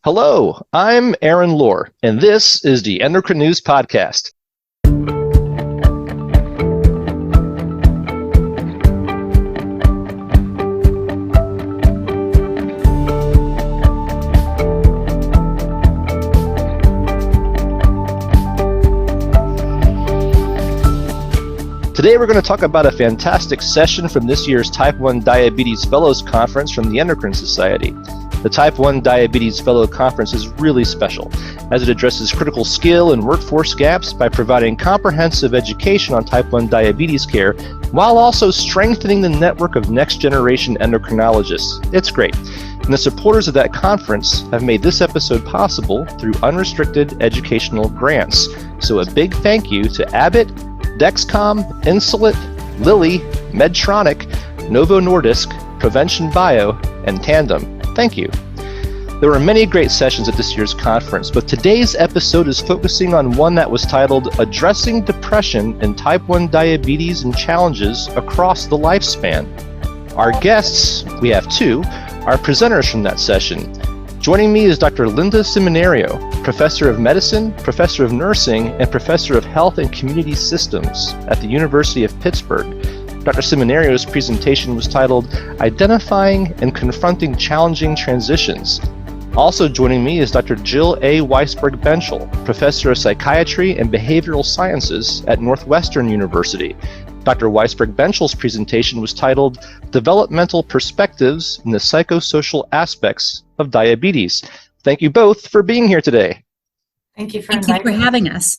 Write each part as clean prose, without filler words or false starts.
Hello, I'm Aaron Lohr, and this is the Endocrine News Podcast. Today we're going to talk about a fantastic session from this year's Type 1 Diabetes Fellows Conference from the Endocrine Society. The Type 1 Diabetes Fellow Conference is really special, as it addresses critical skill and workforce gaps by providing comprehensive education on Type 1 diabetes care, while also strengthening the network of next-generation endocrinologists. It's great. And the supporters of that conference have made this episode possible through unrestricted educational grants. So a big thank you to Abbott, Dexcom, Insulet, Lilly, Medtronic, Novo Nordisk, Prevention Bio, and Tandem. Thank you. There were many great sessions at this year's conference, but today's episode is focusing on one that was titled Addressing Depression in Type 1 Diabetes and Challenges Across the Lifespan. Our guests, we have two, are presenters from that session. Joining me is Dr. Linda Seminario, Professor of Medicine, Professor of Nursing, and Professor of Health and Community Systems at the University of Pittsburgh. Dr. Seminario's presentation was titled Identifying and Confronting Challenging Transitions. Also joining me is Dr. Jill A. Weisberg-Benchel, Professor of Psychiatry and Behavioral Sciences at Northwestern University. Dr. Weisberg-Benchel's presentation was titled Developmental Perspectives in the Psychosocial Aspects of Diabetes. Thank you both for being here today. Thank you for having us.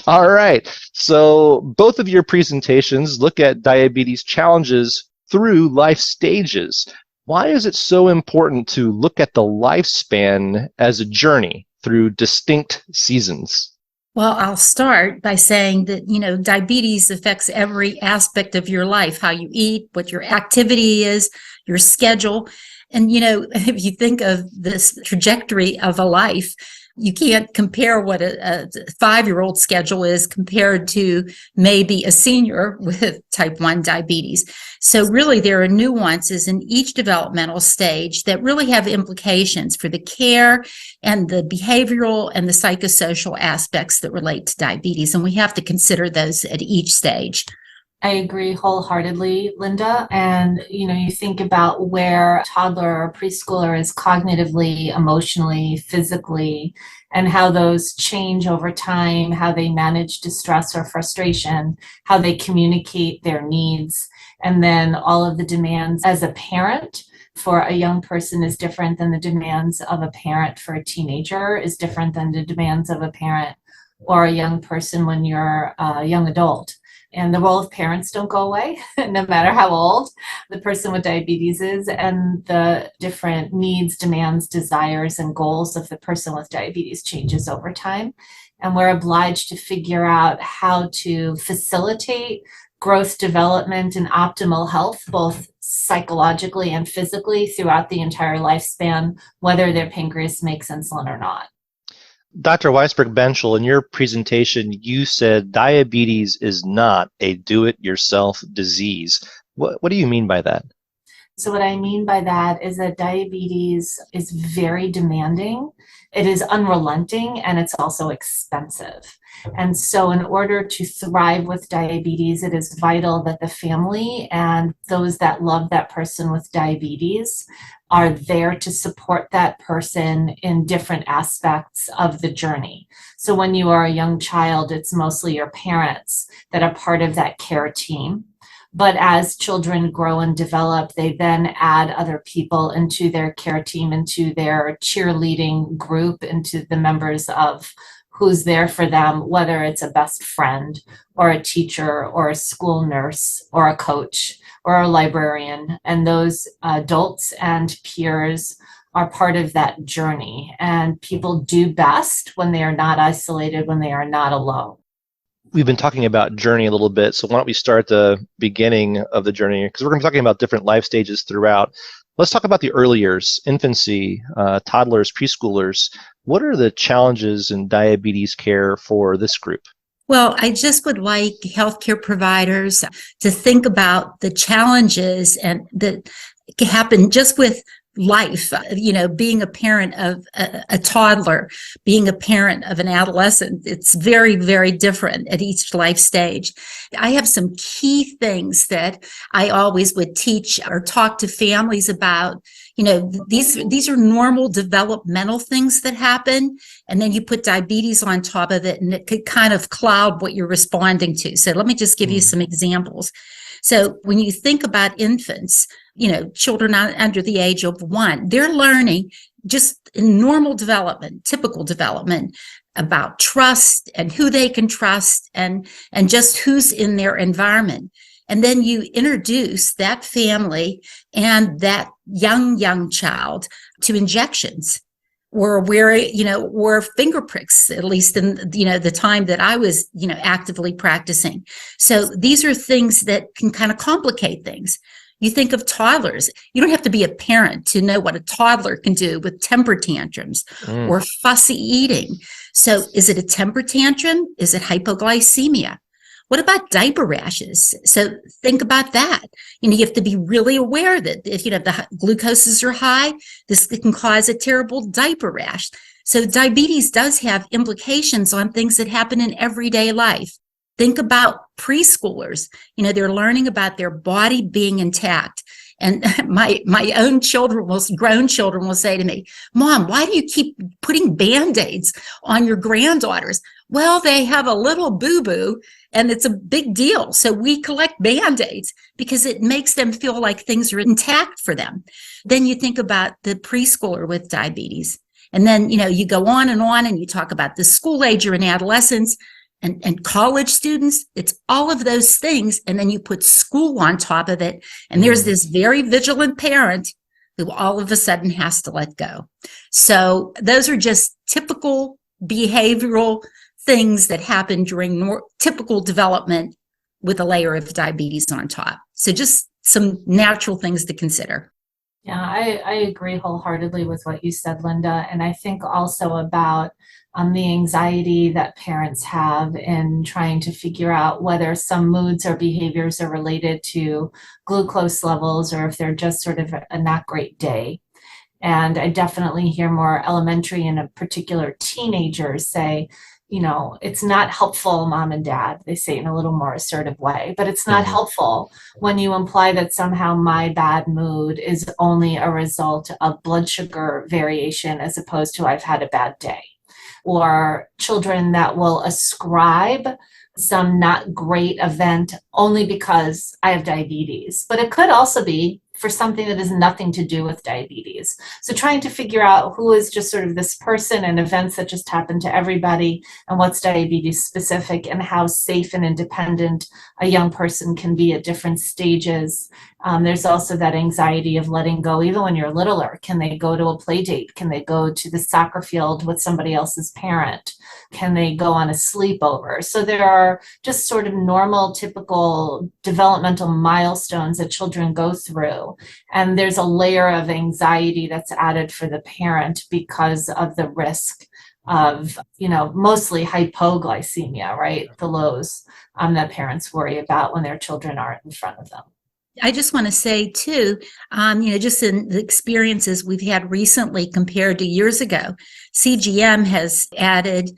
All right. So both of your presentations look at diabetes challenges through life stages. Why is it so important to look at the lifespan as a journey through distinct seasons? Well, I'll start by saying that, diabetes affects every aspect of your life, how you eat, what your activity is, your schedule. And, if you think of this trajectory of a life, you can't compare what a 5-year-old schedule is compared to maybe a senior with type 1 diabetes. So really, there are nuances in each developmental stage that really have implications for the care and the behavioral and the psychosocial aspects that relate to diabetes. And we have to consider those at each stage. I agree wholeheartedly, Linda. And, you think about where a toddler or preschooler is cognitively, emotionally, physically, and how those change over time, how they manage distress or frustration, how they communicate their needs, and then all of the demands as a parent for a young person is different than the demands of a parent for a teenager, is different than the demands of a parent or a young person when you're a young adult. And the role of parents don't go away, no matter how old the person with diabetes is, and the different needs, demands, desires, and goals of the person with diabetes changes over time. And we're obliged to figure out how to facilitate growth, development, and optimal health, both psychologically and physically throughout the entire lifespan, whether their pancreas makes insulin or not. Dr. Weisberg-Benchel, in your presentation, you said diabetes is not a do-it-yourself disease. What do you mean by that? So what I mean by that is that diabetes is very demanding. It is unrelenting, and it's also expensive. And so in order to thrive with diabetes, it is vital that the family and those that love that person with diabetes are there to support that person in different aspects of the journey. So when you are a young child, it's mostly your parents that are part of that care team. But as children grow and develop, they then add other people into their care team, into their cheerleading group, into the members of who's there for them, whether it's a best friend or a teacher or a school nurse or a coach or a librarian. And those adults and peers are part of that journey. And people do best when they are not isolated, when they are not alone. We've been talking about journey a little bit, so why don't we start at the beginning of the journey, because we're going to be talking about different life stages throughout. Let's talk about the early years, infancy, toddlers, preschoolers. What are the challenges in diabetes care for this group? Well, I just would like healthcare providers to think about the challenges and that happen just with life, being a parent of a toddler, being a parent of an adolescent. It's very, very different at each life stage. I have some key things that I always would teach or talk to families about. These are normal developmental things that happen, and then you put diabetes on top of it, and it could kind of cloud what you're responding to. So let me just give you some examples. So when you think about infants, children under the age of 1, they're learning just in normal development, typical development, about trust and who they can trust and just who's in their environment. And then you introduce that family and that young child to injections or where finger pricks, at least in, the time that I was, actively practicing. So these are things that can kind of complicate things. You think of toddlers. You don't have to be a parent to know what a toddler can do with temper tantrums or fussy eating. So is it a temper tantrum? Is it hypoglycemia? What about diaper rashes? So think about that. You have to be really aware that if the glucoses are high, this can cause a terrible diaper rash. So diabetes does have implications on things that happen in everyday life. Think about preschoolers. They're learning about their body being intact. And my own grown children will say to me, "Mom, why do you keep putting Band-Aids on your granddaughters?" Well, they have a little boo-boo and it's a big deal. So we collect Band-Aids because it makes them feel like things are intact for them. Then you think about the preschooler with diabetes. And then, you go on and you talk about the school ager and adolescents and college students. It's all of those things. And then you put school on top of it. And there's this very vigilant parent who all of a sudden has to let go. So those are just typical behavioral things that happen during typical development with a layer of diabetes on top. So just some natural things to consider. Yeah, I agree wholeheartedly with what you said, Linda. And I think also about the anxiety that parents have in trying to figure out whether some moods or behaviors are related to glucose levels or if they're just sort of a not great day. And I definitely hear more elementary and a particular teenagers say, it's not helpful, Mom and Dad. They say it in a little more assertive way, but it's not helpful when you imply that somehow my bad mood is only a result of blood sugar variation as opposed to I've had a bad day. Or children that will ascribe some not great event only because I have diabetes, but it could also be for something that has nothing to do with diabetes. So trying to figure out who is just sort of this person and events that just happen to everybody and what's diabetes specific and how safe and independent a young person can be at different stages. There's also that anxiety of letting go, even when you're littler. Can they go to a play date? Can they go to the soccer field with somebody else's parent? Can they go on a sleepover? So there are just sort of normal, typical developmental milestones that children go through. And there's a layer of anxiety that's added for the parent because of the risk of, mostly hypoglycemia, right? The lows that parents worry about when their children aren't in front of them. I just want to say too, just in the experiences we've had recently compared to years ago, CGM has added,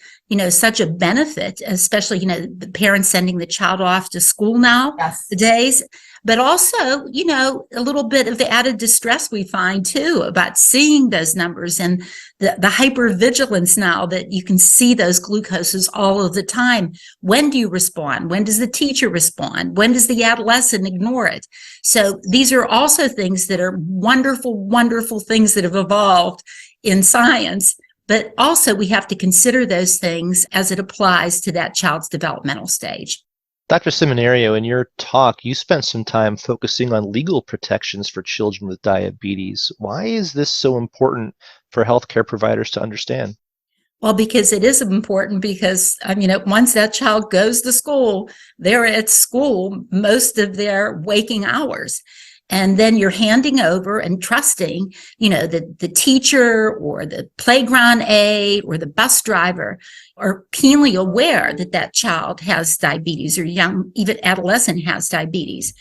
such a benefit, especially, the parents sending the child off to school now, Yes. the days, but also, a little bit of the added distress we find too about seeing those numbers and the hypervigilance now that you can see those glucoses all of the time. When do you respond? When does the teacher respond? When does the adolescent ignore it? So these are also things that are wonderful, wonderful things that have evolved in science, but also we have to consider those things as it applies to that child's developmental stage. Dr. Seminario, in your talk, you spent some time focusing on legal protections for children with diabetes. Why is this so important for healthcare providers to understand? Well, because it is important because, once that child goes to school, they're at school most of their waking hours. And then you're handing over and trusting, the teacher or the playground aide or the bus driver are keenly aware that that child has diabetes or young, even adolescent has diabetes.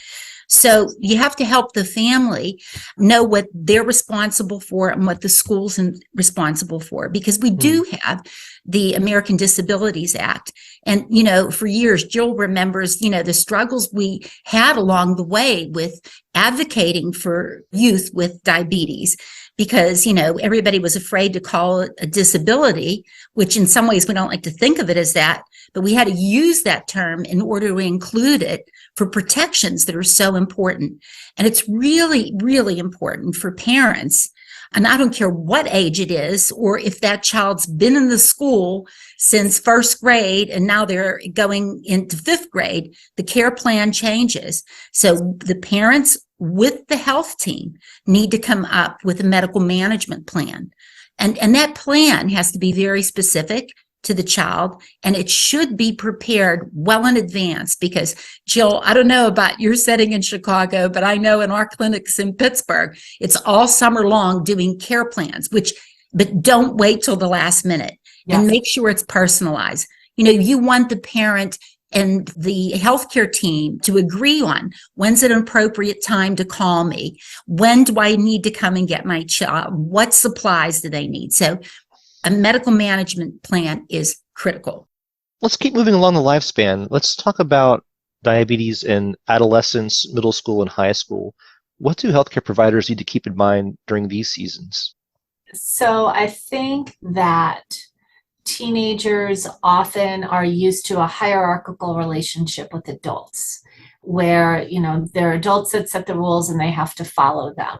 So you have to help the family know what they're responsible for and what the school's responsible for, because we do have the American Disabilities Act. And, for years, Jill remembers, the struggles we had along the way with advocating for youth with diabetes, because, everybody was afraid to call it a disability, which in some ways we don't like to think of it as that, but we had to use that term in order to include it for protections that are so important. And it's really, really important for parents. And I don't care what age it is, or if that child's been in the school since first grade and now they're going into fifth grade, the care plan changes. So the parents with the health team need to come up with a medical management plan. And that plan has to be very specific to the child, and it should be prepared well in advance, because Jill, I don't know about your setting in Chicago, but I know in our clinics in Pittsburgh, it's all summer long doing care plans, but don't wait till the last minute. Yes. And make sure it's personalized. You want the parent and the healthcare team to agree on when's an appropriate time to call me, when do I need to come and get my child, what supplies do they need. So a medical management plan is critical. Let's keep moving along the lifespan. Let's talk about diabetes in adolescence, middle school, and high school. What do healthcare providers need to keep in mind during these seasons? So I think that teenagers often are used to a hierarchical relationship with adults, where, there are adults that set the rules and they have to follow them.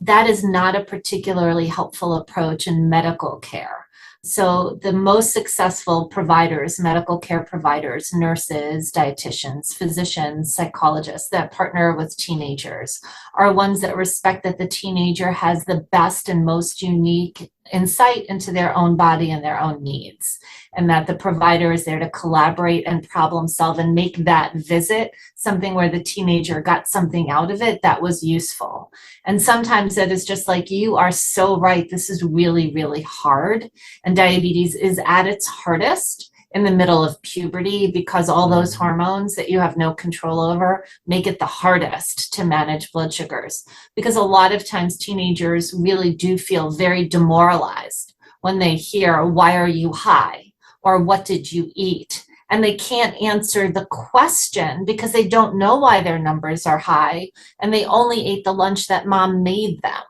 That is not a particularly helpful approach in medical care. So the most successful providers, medical care providers, nurses, dietitians, physicians, psychologists that partner with teenagers are ones that respect that the teenager has the best and most unique insight into their own body and their own needs, and that the provider is there to collaborate and problem solve and make that visit something where the teenager got something out of it that was useful. And sometimes it is just like, you are so right, this is really, really hard. And diabetes is at its hardest in the middle of puberty, because all those hormones that you have no control over make it the hardest to manage blood sugars. Because a lot of times teenagers really do feel very demoralized when they hear, why are you high? Or what did you eat? And they can't answer the question because they don't know why their numbers are high, and they only ate the lunch that mom made them.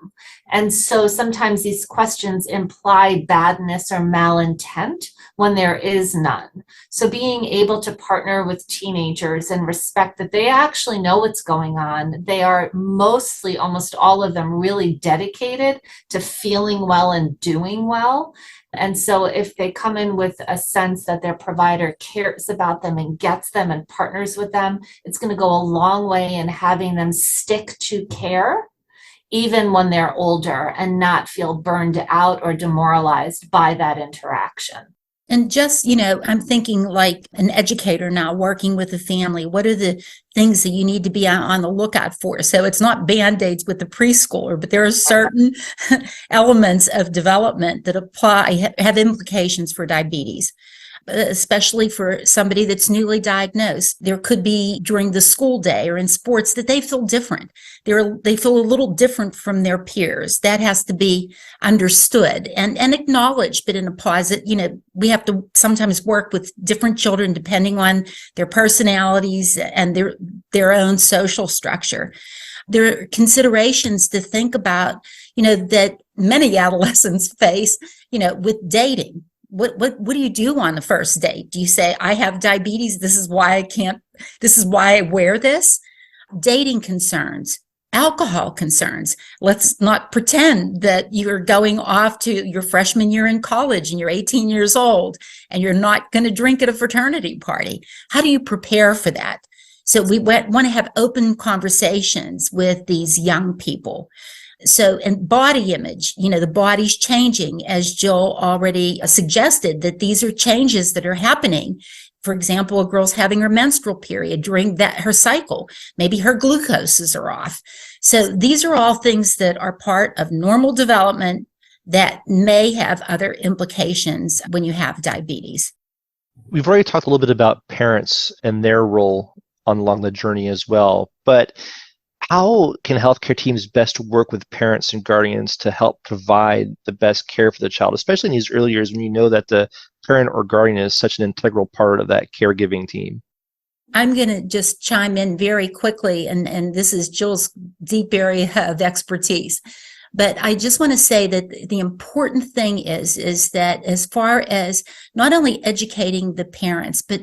And so sometimes these questions imply badness or malintent when there is none. So being able to partner with teenagers and respect that they actually know what's going on. They are mostly, almost all of them, really dedicated to feeling well and doing well. And so if they come in with a sense that their provider cares about them and gets them and partners with them, it's going to go a long way in having them stick to care, even when they're older, and not feel burned out or demoralized by that interaction. And just, I'm thinking like an educator now working with a family. What are the things that you need to be on the lookout for? So it's not Band-Aids with the preschooler, but there are certain elements of development that have implications for diabetes, especially for somebody that's newly diagnosed. There could be during the school day or in sports that they feel different. They feel a little different from their peers. That has to be understood and acknowledged, but in a positive, we have to sometimes work with different children depending on their personalities and their own social structure. There are considerations to think about, that many adolescents face, with dating. What do you do on the first date? Do you say, I have diabetes, this is why I wear this? Dating concerns, alcohol concerns. Let's not pretend that you're going off to your freshman year in college and you're 18 years old and you're not going to drink at a fraternity party. How do you prepare for that? So we want to have open conversations with these young people. So, and body image, the body's changing, as Jill already suggested, that these are changes that are happening. For example, a girl's having her menstrual period during her cycle. Maybe her glucoses are off. So these are all things that are part of normal development that may have other implications when you have diabetes. We've already talked a little bit about parents and their role along the journey as well, but How can healthcare teams best work with parents and guardians to help provide the best care for the child, especially in these early years when you know that the parent or guardian is such an integral part of that caregiving team? I'm going to just chime in very quickly, and this is Jill's deep area of expertise. But I just want to say that the important thing is that as far as not only educating the parents, but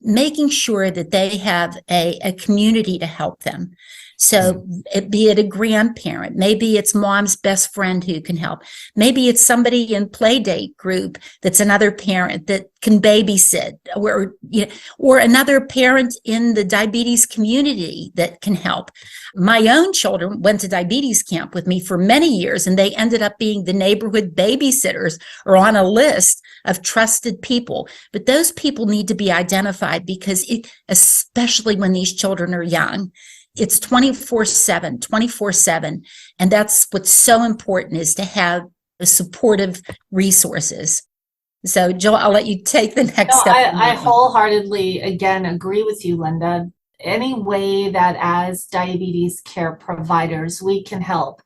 making sure that they have a community to help them. So be it a grandparent, maybe it's mom's best friend who can help. Maybe it's somebody in play date group that's another parent that can babysit, or another parent in the diabetes community that can help. My own children went to diabetes camp with me for many years, and they ended up being the neighborhood babysitters or on a list of trusted people. But those people need to be identified because especially when these children are young, it's 24/7. And that's what's so important, is to have supportive resources. So Jill, I'll let you take the next No, step. I wholeheartedly, again, agree with you, Linda. Any way that as diabetes care providers, we can help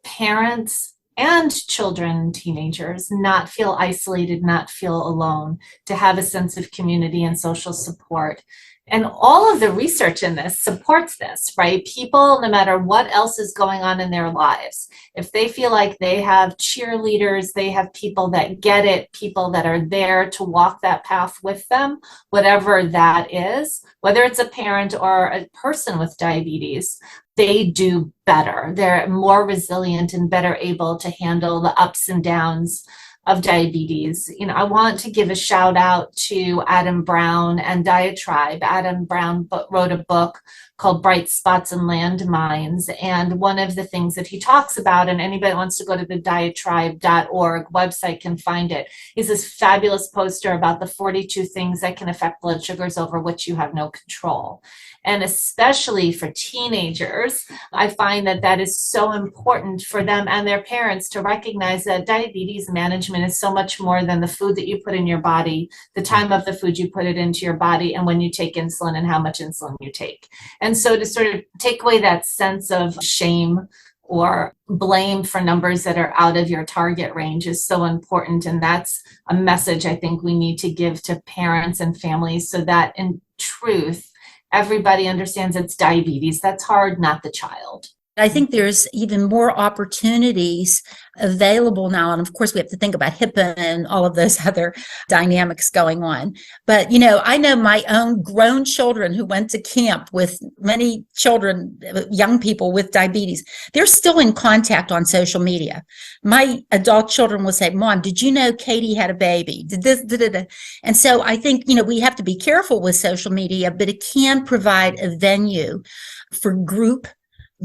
parents and children, teenagers, not feel isolated, not feel alone, to have a sense of community and social support. And all of the research in this supports this, right? People, no matter what else is going on in their lives, if they feel like they have cheerleaders, they have people that get it, people that are there to walk that path with them, whatever that is, whether it's a parent or a person with diabetes, they do better. They're more resilient and better able to handle the ups and downs of diabetes. I want to give a shout out to Adam Brown and Diatribe. Adam Brown wrote a book called Bright Spots and Landmines. And one of the things that he talks about, and anybody that wants to go to the diatribe.org website can find it, is this fabulous poster about the 42 things that can affect blood sugars over which you have no control. And especially for teenagers, I find that that is so important for them and their parents to recognize that diabetes management is so much more than the food that you put in your body, the time of the food you put it into your body, and when you take insulin and how much insulin you take. And so to sort of take away that sense of shame or blame for numbers that are out of your target range is so important. And that's a message I think we need to give to parents and families, so that in truth, everybody understands it's diabetes. That's hard, not the child. I think there's even more opportunities available now. And of course, we have to think about HIPAA and all of those other dynamics going on. But, I know my own grown children who went to camp with many children, young people with diabetes. They're still in contact on social media. My adult children will say, Mom, did you know Katie had a baby? Did this, And so I think, we have to be careful with social media, but it can provide a venue for group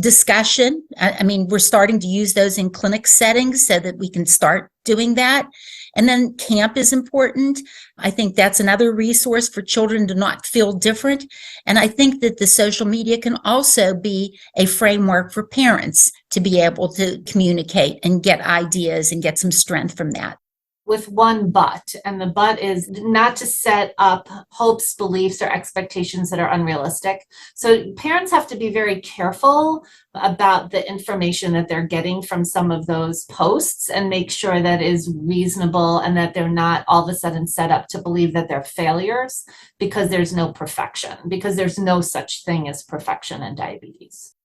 discussion. I mean, we're starting to use those in clinic settings so that we can start doing that. And then camp is important. I think that's another resource for children to not feel different. And I think that the social media can also be a framework for parents to be able to communicate and get ideas and get some strength from that. With one but, and the but is not to set up hopes, beliefs, or expectations that are unrealistic. So parents have to be very careful about the information that they're getting from some of those posts and make sure that is reasonable and that they're not all of a sudden set up to believe that they're failures, because there's no perfection, because there's no such thing as perfection in diabetes.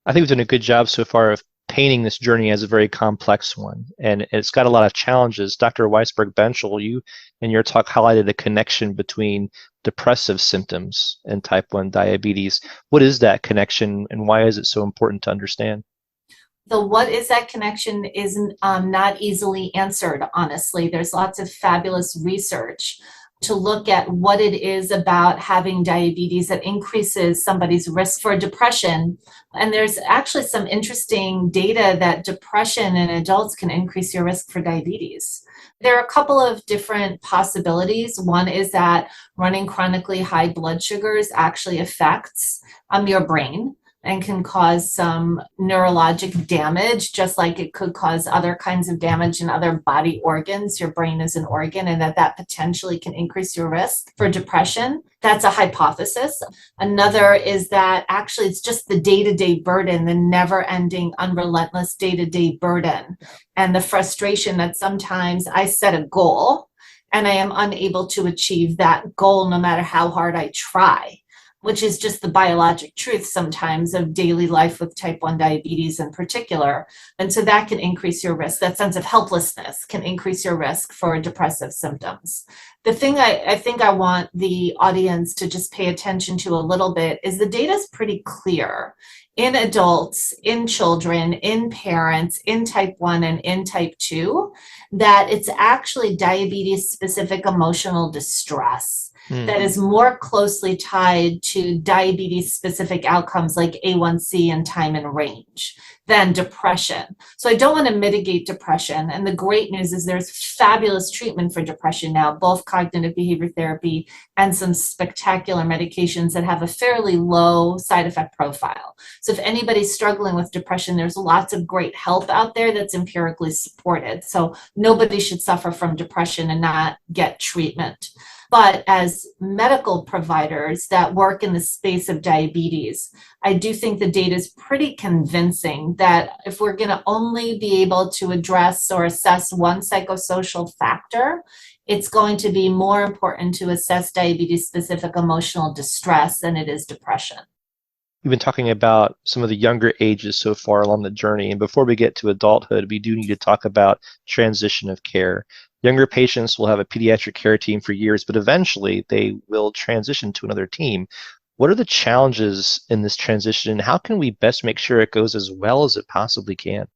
I think we've done a good job so far of painting this journey as a very complex one, and it's got a lot of challenges. Dr. Weisberg-Benchel, you in your talk highlighted the connection between depressive symptoms and type 1 diabetes. What is that connection, and why is it so important to understand? The what is that connection is not easily answered, honestly. There's lots of fabulous research to look at what it is about having diabetes that increases somebody's risk for depression. And there's actually some interesting data that depression in adults can increase your risk for diabetes. There are a couple of different possibilities. One is that running chronically high blood sugars actually affects your brain. and can cause some neurologic damage, just like it could cause other kinds of damage in other body organs. Your brain is an organ, and that potentially can increase your risk for depression. That's a hypothesis. Another is that actually it's just the day-to-day burden, the never-ending, unrelentless day-to-day burden, and the frustration that sometimes I set a goal and I am unable to achieve that goal no matter how hard I try, which is just the biologic truth sometimes of daily life with type 1 diabetes in particular. And so that can increase your risk. That sense of helplessness can increase your risk for depressive symptoms. The thing I think I want the audience to just pay attention to a little bit is the data is pretty clear in adults, in children, in parents, in type 1 and in type 2, that it's actually diabetes-specific emotional distress that is more closely tied to diabetes-specific outcomes like A1C and time in range than depression. So I don't want to mitigate depression. And the great news is there's fabulous treatment for depression now, both cognitive behavior therapy and some spectacular medications that have a fairly low side effect profile. So if anybody's struggling with depression, there's lots of great help out there that's empirically supported. So nobody should suffer from depression and not get treatment. But as medical providers that work in the space of diabetes, I do think the data is pretty convincing that if we're going to only be able to address or assess one psychosocial factor, it's going to be more important to assess diabetes-specific emotional distress than it is depression. We've been talking about some of the younger ages so far along the journey. And before we get to adulthood, we do need to talk about transition of care. Younger patients will have a pediatric care team for years, but eventually they will transition to another team. What are the challenges in this transition, and how can we best make sure it goes as well as it possibly can?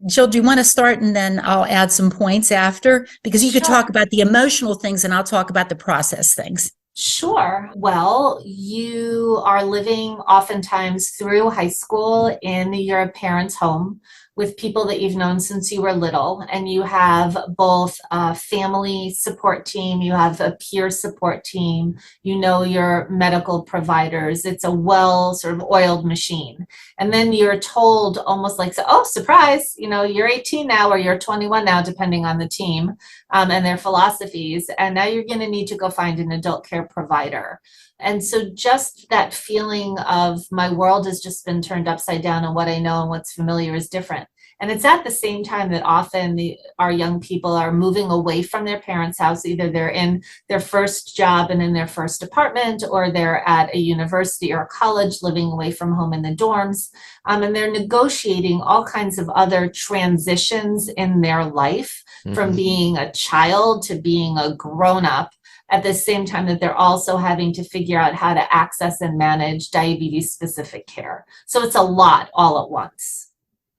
Jill, do you want to start and then I'll add some points after? Because you could talk about the emotional things and I'll talk about the process things. Sure. Well, you are living oftentimes through high school in your parents' home with people that you've known since you were little, and you have both a family support team, you have a peer support team, you know your medical providers. It's a well sort of oiled machine. And then you're told almost like, oh, surprise, you're 18 now or you're 21 now, depending on the team and their philosophies. And now you're going to need to go find an adult care provider. And so just that feeling of my world has just been turned upside down and what I know and what's familiar is different. And it's at the same time that often our young people are moving away from their parents' house. Either they're in their first job and in their first apartment, or they're at a university or college living away from home in the dorms. And they're negotiating all kinds of other transitions in their life from being a child to being a grown-up, at the same time that they're also having to figure out how to access and manage diabetes-specific care. So it's a lot all at once.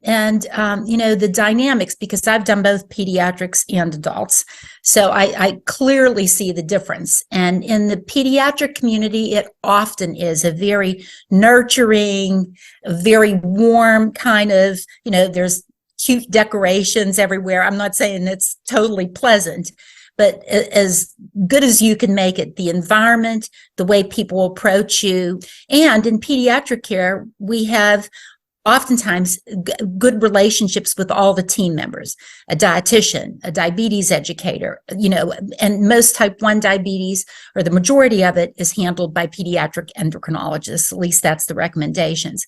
And, the dynamics, because I've done both pediatrics and adults, so I clearly see the difference. And in the pediatric community, it often is a very nurturing, very warm kind of, there's cute decorations everywhere. I'm not saying it's totally pleasant, but as good as you can make it, the environment, the way people approach you. And in pediatric care, we have oftentimes good relationships with all the team members, a dietitian, a diabetes educator, and most type 1 diabetes, or the majority of it, is handled by pediatric endocrinologists. At least that's the recommendations.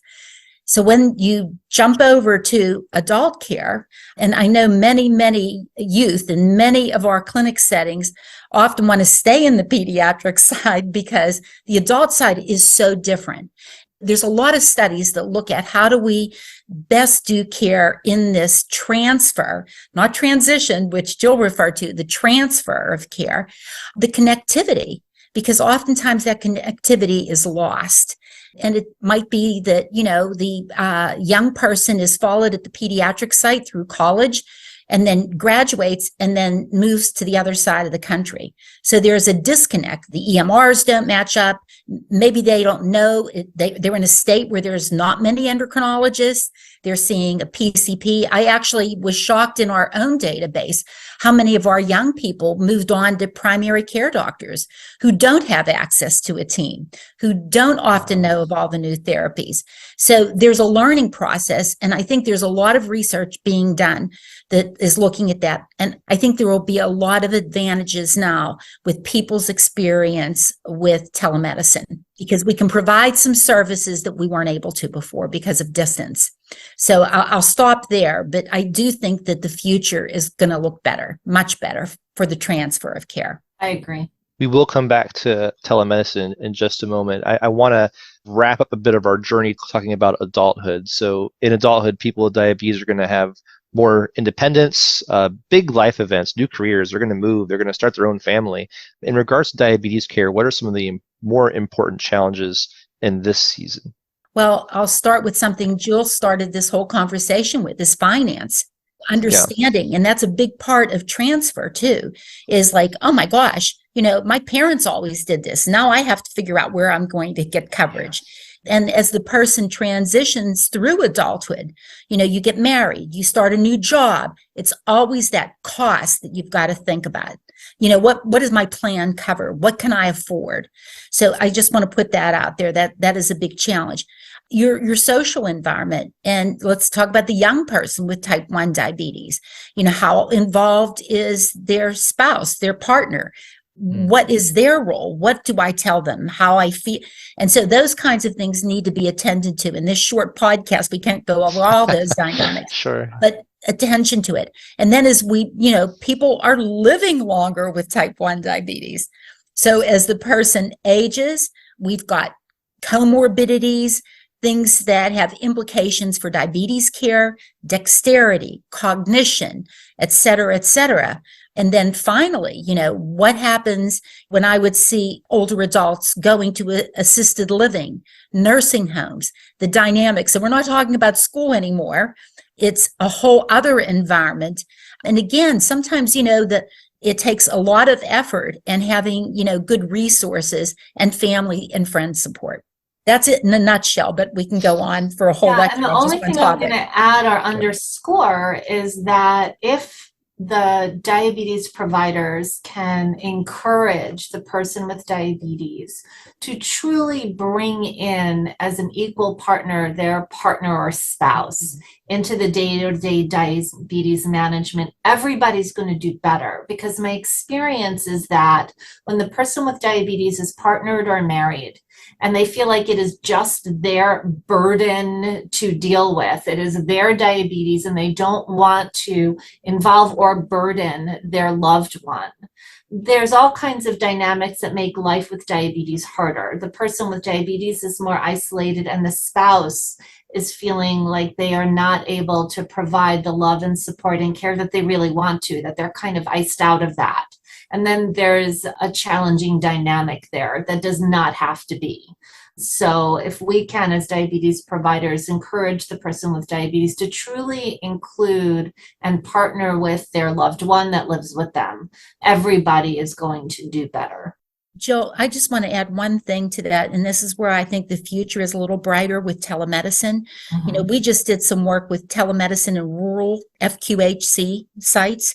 So when you jump over to adult care, and I know many youth in many of our clinic settings often want to stay in the pediatric side because the adult side is so different. There's a lot of studies that look at how do we best do care in this transfer, not transition, which Jill referred to, the transfer of care, the connectivity, because oftentimes that connectivity is lost. And it might be that, the young person is followed at the pediatric site through college and then graduates and then moves to the other side of the country. So there's a disconnect. The EMRs don't match up. Maybe they don't know. They're in a state where there's not many endocrinologists. They're seeing a PCP. I actually was shocked in our own database how many of our young people moved on to primary care doctors who don't have access to a team, who don't often know of all the new therapies. So there's a learning process, and I think there's a lot of research being done that is looking at that. And I think there will be a lot of advantages now with people's experience with telemedicine, because we can provide some services that we weren't able to before because of distance. So I'll stop there, but I do think that the future is going to look better, much better for the transfer of care. I agree. We will come back to telemedicine in just a moment. I want to wrap up a bit of our journey talking about adulthood. So in adulthood, people with diabetes are going to have more independence, big life events, new careers. They're going to move. They're going to start their own family. In regards to diabetes care, what are some of the more important challenges in this season? Well, I'll start with something Jill started this whole conversation with, is finance, understanding. And that's a big part of transfer too, is like, oh my gosh, my parents always did this. Now I have to figure out where I'm going to get coverage. And as the person transitions through adulthood, you get married, you start a new job. It's always that cost that you've got to think about. What does my plan cover? What can I afford? So I just want to put that out there. That is a big challenge. Your social environment, and let's talk about the young person with type 1 diabetes. How involved is their spouse, their partner? What is their role? What do I tell them? How I feel? And so those kinds of things need to be attended to. In this short podcast, we can't go over all those dynamics. Sure. But attention to it. And then as people are living longer with type 1 diabetes. So as the person ages, we've got comorbidities, things that have implications for diabetes care, dexterity, cognition, et cetera, et cetera. And then finally, what happens when I would see older adults going to assisted living, nursing homes, the dynamics. And we're not talking about school anymore. It's a whole other environment. And again, sometimes, that it takes a lot of effort and having, good resources and family and friend support. That's it in a nutshell, but we can go on for a whole lecture. And the only thing I'm going to add or underscore is that if the diabetes providers can encourage the person with diabetes to truly bring in as an equal partner their partner or spouse into the day-to-day diabetes management, everybody's going to do better. Because my experience is that when the person with diabetes is partnered or married, and they feel like it is just their burden to deal with, it is their diabetes, and they don't want to involve or burden their loved one. There's all kinds of dynamics that make life with diabetes harder. The person with diabetes is more isolated, and the spouse is feeling like they are not able to provide the love and support and care that they really want to, that they're kind of iced out of that. And then there's a challenging dynamic there that does not have to be. So if we can, as diabetes providers, encourage the person with diabetes to truly include and partner with their loved one that lives with them, everybody is going to do better. Jill, I just want to add one thing to that, and this is where I think the future is a little brighter with telemedicine. We just did some work with telemedicine in rural FQHC sites,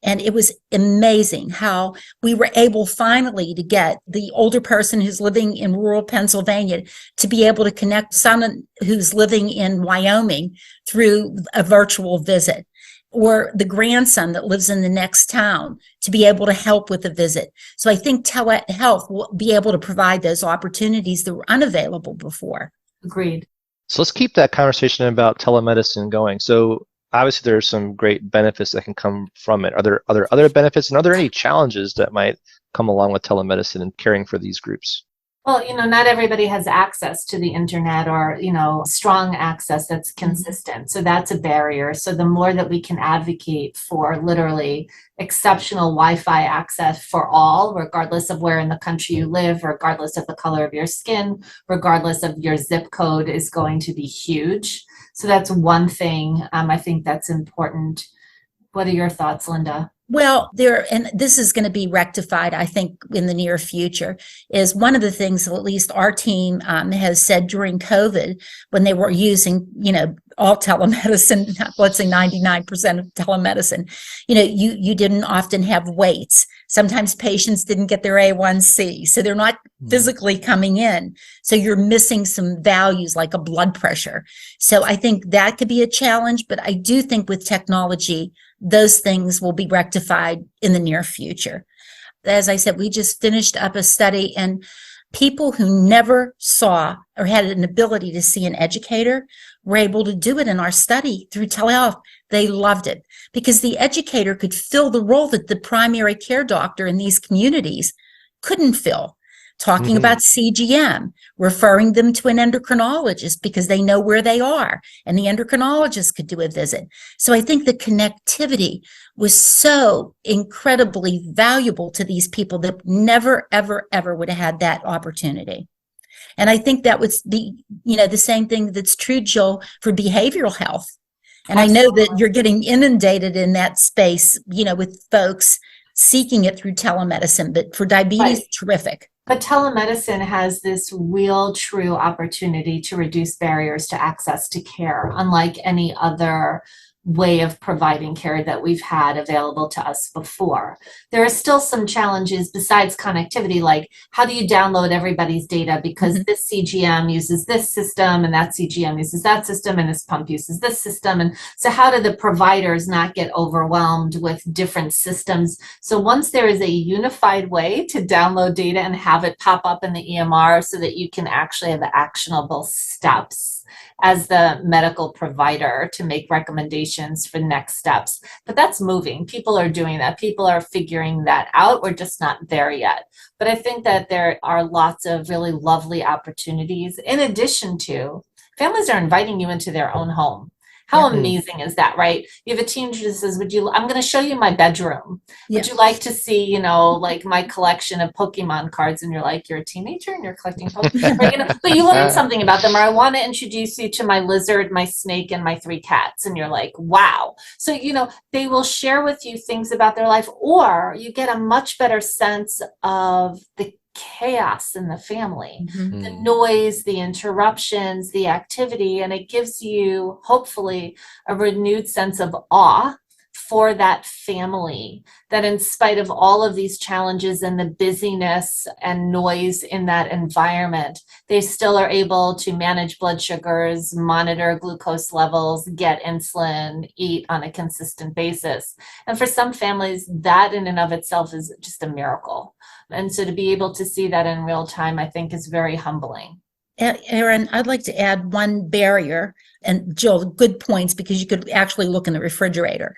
and it was amazing how we were able finally to get the older person who's living in rural Pennsylvania to be able to connect someone who's living in Wyoming through a virtual visit, or the grandson that lives in the next town to be able to help with a visit. So I think telehealth will be able to provide those opportunities that were unavailable before. Agreed. So let's keep that conversation about telemedicine going. So obviously there are some great benefits that can come from it. Are there other benefits, and are there any challenges that might come along with telemedicine and caring for these groups? Well, not everybody has access to the internet or, strong access that's consistent. So that's a barrier. So the more that we can advocate for literally exceptional Wi-Fi access for all, regardless of where in the country you live, regardless of the color of your skin, regardless of your zip code, is going to be huge. So that's one thing I think that's important. What are your thoughts, Linda? Well, and this is going to be rectified, I think, in the near future, is one of the things, at least our team has said during COVID, when they were using, all telemedicine, let's say 99% of telemedicine, you didn't often have waits. Sometimes patients didn't get their A1C, so they're not physically coming in. So you're missing some values like a blood pressure. So I think that could be a challenge, but I do think with technology, those things will be rectified in the near future. As I said, we just finished up a study, and people who never saw or had an ability to see an educator were able to do it in our study through telehealth. They loved it because the educator could fill the role that the primary care doctor in these communities couldn't fill. Talking about CGM, referring them to an endocrinologist because they know where they are, and the endocrinologist could do a visit. So I think the connectivity was so incredibly valuable to these people that never, ever, ever would have had that opportunity. And I think that was the same thing that's true, Jill, for behavioral health. And Absolutely. I know that you're getting inundated in that space, with folks seeking it through telemedicine, but for diabetes, right. Terrific. But telemedicine has this real, true opportunity to reduce barriers to access to care, unlike any other way of providing care that we've had available to us before. There are still some challenges besides connectivity, like how do you download everybody's data because this CGM uses this system and that CGM uses that system and this pump uses this system. And so how do the providers not get overwhelmed with different systems? So once there is a unified way to download data and have it pop up in the EMR so that you can actually have actionable steps as the medical provider to make recommendations for next steps. But that's moving. People are doing that. People are figuring that out. We're just not there yet. But I think that there are lots of really lovely opportunities. In addition to, families are inviting you into their own home. How amazing is that, right? You have a teenager that says, I'm going to show you my bedroom. Would you like to see, like my collection of Pokemon cards? And you're like, you're a teenager and you're collecting Pokemon. Right? But you learn something about them. Or I want to introduce you to my lizard, my snake, and my 3 cats. And you're like, wow. So, they will share with you things about their life, or you get a much better sense of the chaos in the family, the noise, the interruptions, the activity, and it gives you hopefully a renewed sense of awe for that family, that in spite of all of these challenges and the busyness and noise in that environment, they still are able to manage blood sugars, monitor glucose levels, get insulin, eat on a consistent basis. And for some families, that in and of itself is just a miracle. And so to be able to see that in real time, I think is very humbling. Erin, I'd like to add one barrier, and Jill, good points, because you could actually look in the refrigerator.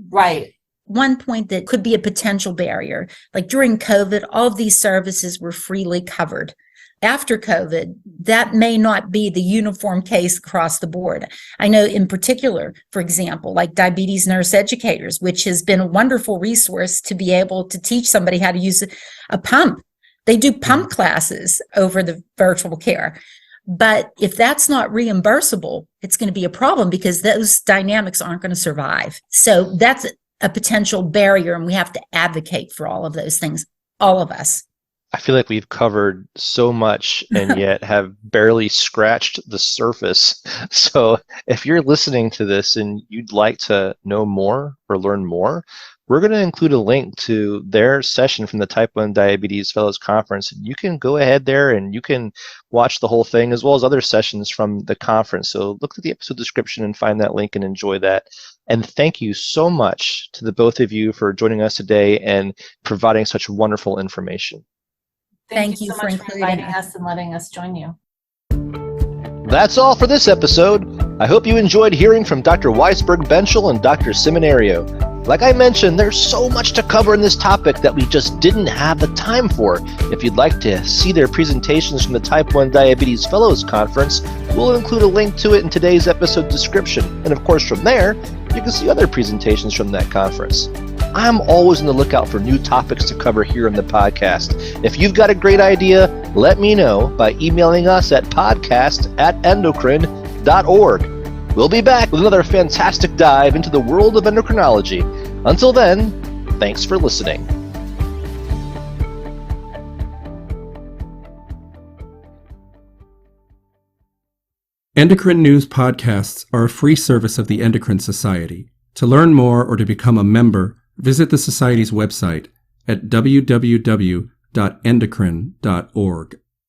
Right. One point that could be a potential barrier, like during COVID, all of these services were freely covered. After COVID, that may not be the uniform case across the board. I know in particular, for example, like diabetes nurse educators, which has been a wonderful resource to be able to teach somebody how to use a pump. They do pump classes over the virtual care. But if that's not reimbursable, it's going to be a problem because those dynamics aren't going to survive. So that's a potential barrier, and we have to advocate for all of those things, all of us. I feel like we've covered so much and yet have barely scratched the surface. So if you're listening to this and you'd like to know more or learn more, we're going to include a link to their session from the Type 1 Diabetes Fellows Conference. You can go ahead there and you can watch the whole thing as well as other sessions from the conference. So look at the episode description and find that link and enjoy that. And thank you so much to the both of you for joining us today and providing such wonderful information. Thank you so much for inviting us and letting us join you. That's all for this episode. I hope you enjoyed hearing from Dr. Weisberg-Benchel and Dr. Seminario. Like I mentioned, there's so much to cover in this topic that we just didn't have the time for. If you'd like to see their presentations from the Type 1 Diabetes Fellows Conference, we'll include a link to it in today's episode description. And of course, from there, you can see other presentations from that conference. I'm always on the lookout for new topics to cover here on the podcast. If you've got a great idea, let me know by emailing us at podcast@endocrine.org. We'll be back with another fantastic dive into the world of endocrinology Until then, thanks for listening. Endocrine News podcasts are a free service of the Endocrine Society. To learn more or to become a member, visit the Society's website at www.endocrine.org.